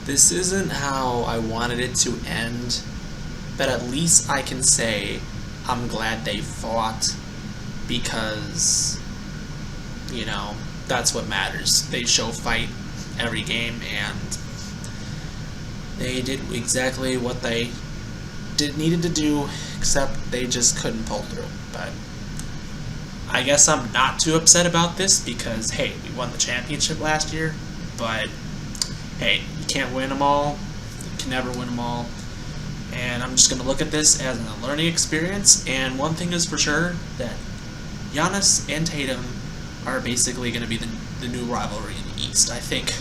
This isn't how I wanted it to end, but at least I can say I'm glad they fought because, that's what matters. They show fight every game, and they did exactly what they needed to do, except they just couldn't pull through. But I guess I'm not too upset about this because, hey, we won the championship last year, but hey, you can't win them all. You can never win them all. And I'm just going to look at this as a learning experience, and one thing is for sure, that Giannis and Tatum are basically going to be the new rivalry in the East. I think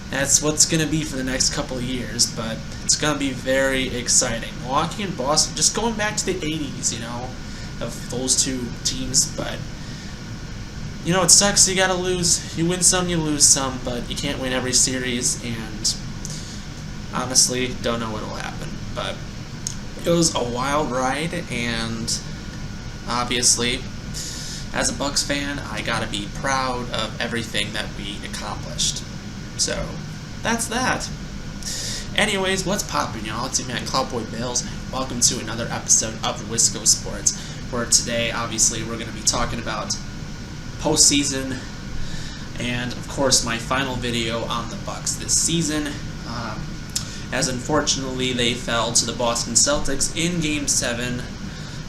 that's what's going to be for the next couple of years, but it's going to be very exciting. Milwaukee and Boston, just going back to the 80s, of those two teams, but it sucks. You gotta lose. You win some, you lose some, but you can't win every series, and honestly, don't know what'll happen. But it was a wild ride, and obviously, as a Bucks fan, I gotta be proud of everything that we accomplished. So, that's that. Anyways, what's poppin', y'all? It's your man, Cowboy Bills. Welcome to another episode of Wisco Sports, where today, obviously, we're going to be talking about postseason, and, of course, my final video on the Bucks this season, as unfortunately they fell to the Boston Celtics in Game 7.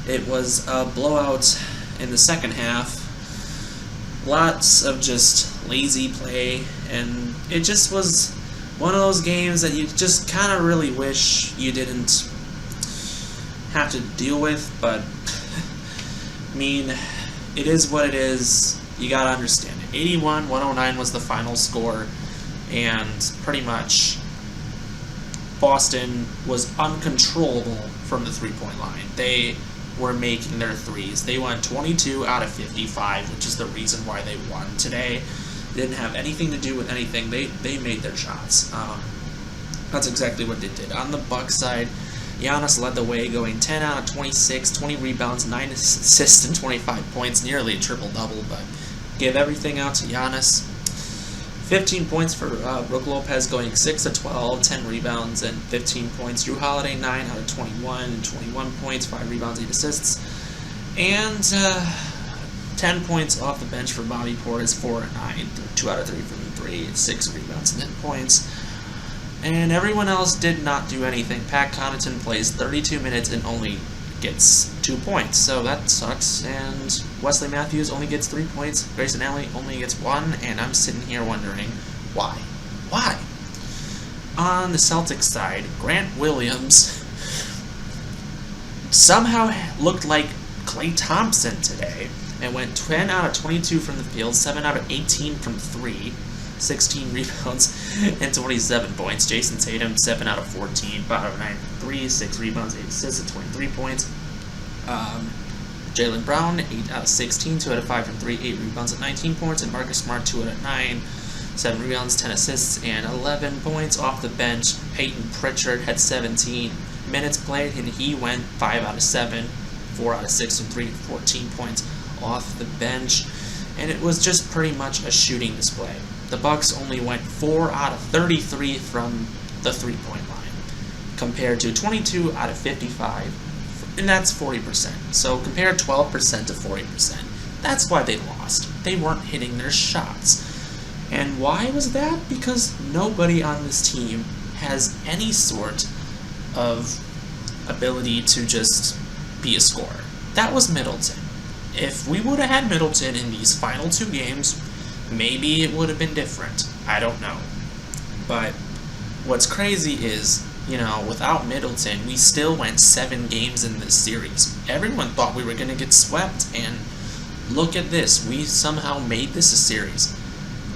It was a blowout in the second half. Lots of just lazy play, and it just was one of those games that you just kind of really wish you didn't have to deal with, but I mean, it is what it is. You gotta understand it. 81-109 was the final score, and pretty much Boston was uncontrollable from the three-point line. They were making their threes. They went 22 out of 55, which is the reason why they won today. It didn't have anything to do with anything. They made their shots. That's exactly what they did. On the Bucks side, Giannis led the way, going 10 out of 26, 20 rebounds, 9 assists, and 25 points, nearly a triple-double, but gave everything out to Giannis. 15 points for Brook Lopez, going 6 of 12, 10 rebounds, and 15 points. Drew Holiday, 9 out of 21, 21 points, 5 rebounds, 8 assists. And 10 points off the bench for Bobby Portis, 4 of 9, 2 out of 3 from 3, 6 rebounds, and 10 points. And everyone else did not do anything. Pat Connaughton plays 32 minutes and only gets 2 points, so that sucks. And Wesley Matthews only gets 3 points. Grayson Allen only gets 1, and I'm sitting here wondering why. Why? On the Celtics side, Grant Williams somehow looked like Klay Thompson today and went 10 out of 22 from the field, 7 out of 18 from 3. 16 rebounds and 27 points. Jason Tatum, 7 out of 14, 5 out of 9 from 3, 6 rebounds, 8 assists, and 23 points. Jaylen Brown, 8 out of 16, 2 out of 5 from 3, 8 rebounds, and 19 points. And Marcus Smart, 2 out of 9, 7 rebounds, 10 assists, and 11 points. Off the bench, Peyton Pritchard had 17 minutes played, and he went 5 out of 7, 4 out of 6 from 3, 14 points off the bench. And it was just pretty much a shooting display. The Bucks only went 4 out of 33 from the three-point line, compared to 22 out of 55, and that's 40%. So compare 12% to 40%. That's why they lost. They weren't hitting their shots. And why was that? Because nobody on this team has any sort of ability to just be a scorer. That was Middleton. If we would have had Middleton in these final 2 games, maybe it would have been different. I don't know. But what's crazy is, without Middleton, we still went 7 games in this series. Everyone thought we were going to get swept, and look at this. We somehow made this a series.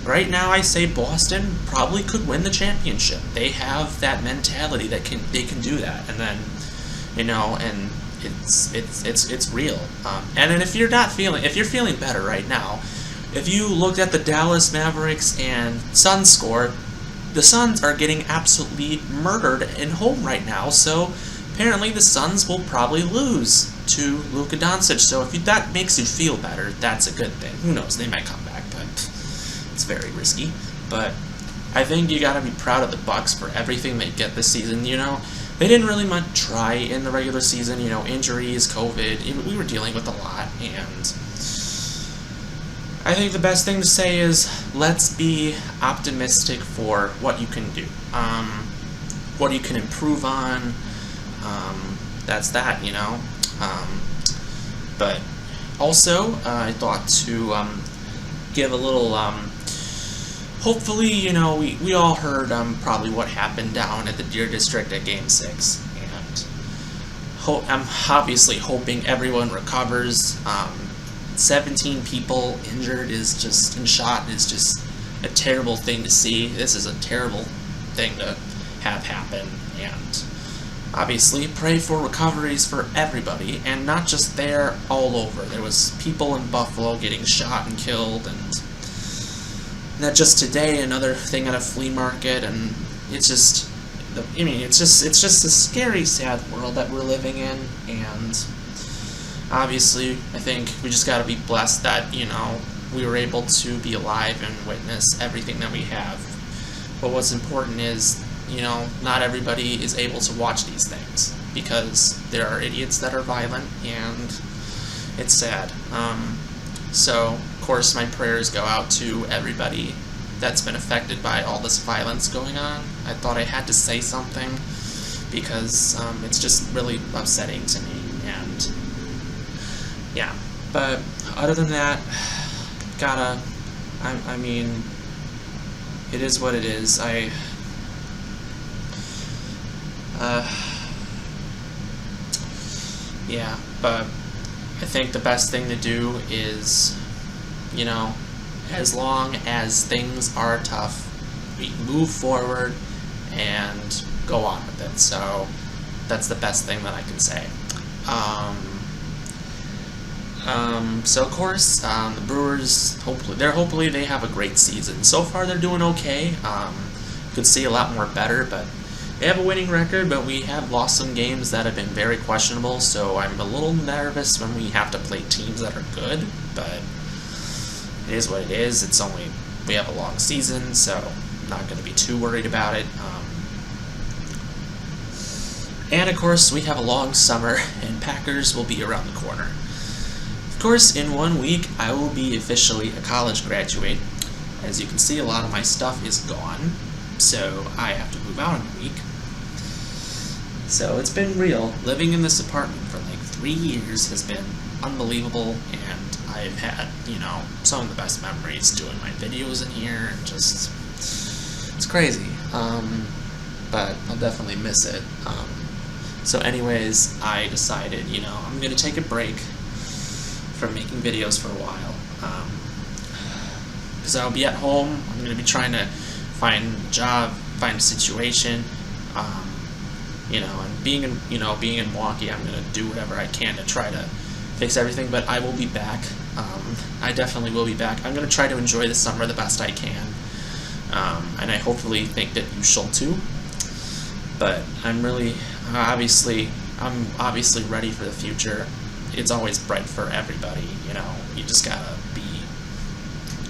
Right now, I say Boston probably could win the championship. They have that mentality that they can do that. And then, and it's real. And then if you're feeling better right now, if you looked at the Dallas Mavericks and Suns score, the Suns are getting absolutely murdered at home right now, so apparently the Suns will probably lose to Luka Doncic. So if that makes you feel better, that's a good thing. Who knows, they might come back, but it's very risky. But I think you gotta be proud of the Bucks for everything they get this season. You know, they didn't really much try in the regular season. You know, injuries, COVID, we were dealing with a lot, and I think the best thing to say is let's be optimistic for what you can do, what you can improve on. That's that, you know. But also, I thought to give a little. Hopefully, you know, we all heard probably what happened down at the Deer District at Game 6, and I'm obviously hoping everyone recovers. 17 people injured and shot is just a terrible thing to see. This is a terrible thing to have happen, and obviously pray for recoveries for everybody, and not just there, all over. There was people in Buffalo getting shot and killed, and that just today, another thing at a flea market, and it's just, it's just a scary, sad world that we're living in, and obviously, I think we just got to be blessed that, you know, we were able to be alive and witness everything that we have. But what's important is, you know, not everybody is able to watch these things, because there are idiots that are violent, and it's sad. So, of course, my prayers go out to everybody that's been affected by all this violence going on. I thought I had to say something, because it's just really upsetting to me, and yeah. But other than that, I mean, it is what it is. Yeah, but I think the best thing to do is, you know, as long as things are tough, we move forward and go on with it. So that's the best thing that I can say. So of course, the Brewers, hopefully they have a great season. So far they're doing okay. Could see a lot more better, but they have a winning record, but we have lost some games that have been very questionable, so I'm a little nervous when we have to play teams that are good, but it is what it is. We have a long season, so I'm not going to be too worried about it. And of course, we have a long summer, and Packers will be around the corner. Of course, in 1 week, I will be officially a college graduate. As you can see, a lot of my stuff is gone, so I have to move out in a week. So it's been real. Living in this apartment for like 3 years has been unbelievable, and I've had, you know, some of the best memories doing my videos in here, and just, it's crazy. But I'll definitely miss it. So anyways, I decided, you know, I'm going to take a break from making videos for a while. Because I'll be at home, I'm going to be trying to find a job, find a situation, you know, and being in Milwaukee, I'm going to do whatever I can to try to fix everything, but I will be back. I definitely will be back. I'm going to try to enjoy the summer the best I can, and I hopefully think that you shall too. But I'm obviously ready for the future. It's always bright for everybody, you know. You just gotta be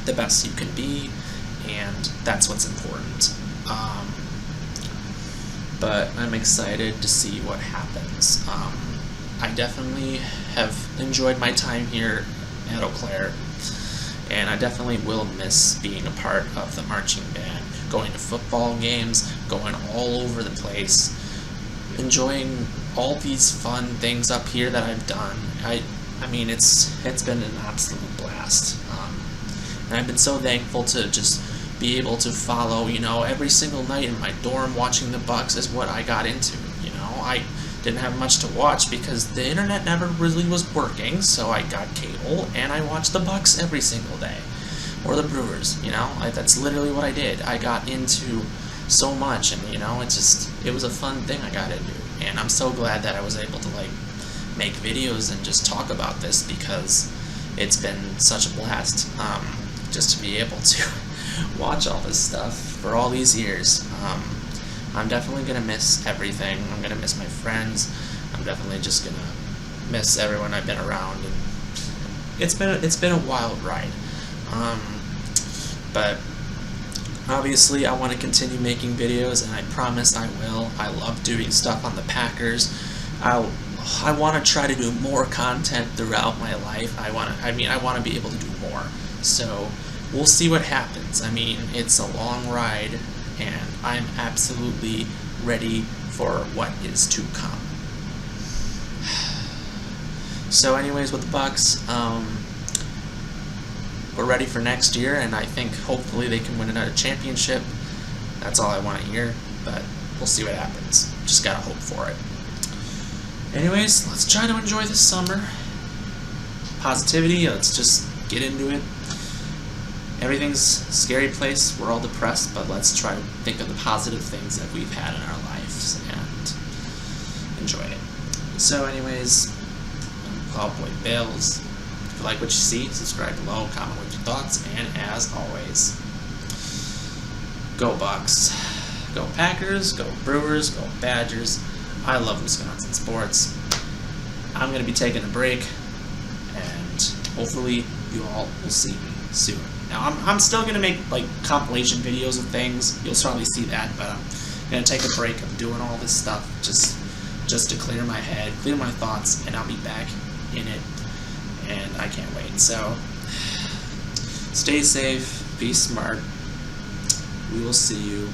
the best you can be, and that's what's important. But I'm excited to see what happens. I definitely have enjoyed my time here at Eau Claire, and I definitely will miss being a part of the marching band, going to football games, going all over the place, enjoying all these fun things up here that I've done. I mean, it's been an absolute blast, and I've been so thankful to just be able to follow, you know, every single night in my dorm watching the Bucks is what I got into. You know, I didn't have much to watch because the internet never really was working, so I got cable and I watched the Bucks every single day, or the Brewers. You know, that's literally what I did. I got into so much, and you know, it was a fun thing I got into, and I'm so glad that I was able to like make videos and just talk about this, because it's been such a blast just to be able to watch all this stuff for all these years. I'm definitely gonna miss everything. I'm gonna miss my friends. I'm definitely just gonna miss everyone I've been around, and it's been a wild ride. But Obviously, I want to continue making videos, and I promise I will. I love doing stuff on the Packers. I want to try to do more content throughout my life. I want to be able to do more. So we'll see what happens. I mean, it's a long ride, and I'm absolutely ready for what is to come. So anyways, with the Bucks, we're ready for next year, and I think hopefully they can win another championship. That's all I want to hear, but we'll see what happens. Just gotta hope for it. Anyways, let's try to enjoy this summer. Positivity, let's just get into it. Everything's a scary place, we're all depressed, but let's try to think of the positive things that we've had in our lives and enjoy it. So anyways, I'm Cowboy Bills. If you like what you see, subscribe below, comment with your thoughts, and as always, go Bucks, go Packers, go Brewers, go Badgers. I love Wisconsin sports. I'm going to be taking a break, and hopefully you all will see me soon. Now, I'm still going to make like compilation videos of things. You'll certainly see that, but I'm going to take a break of doing all this stuff just to clear my head, clear my thoughts, and I'll be back in it, and I can't wait. So, stay safe, be smart. We will see you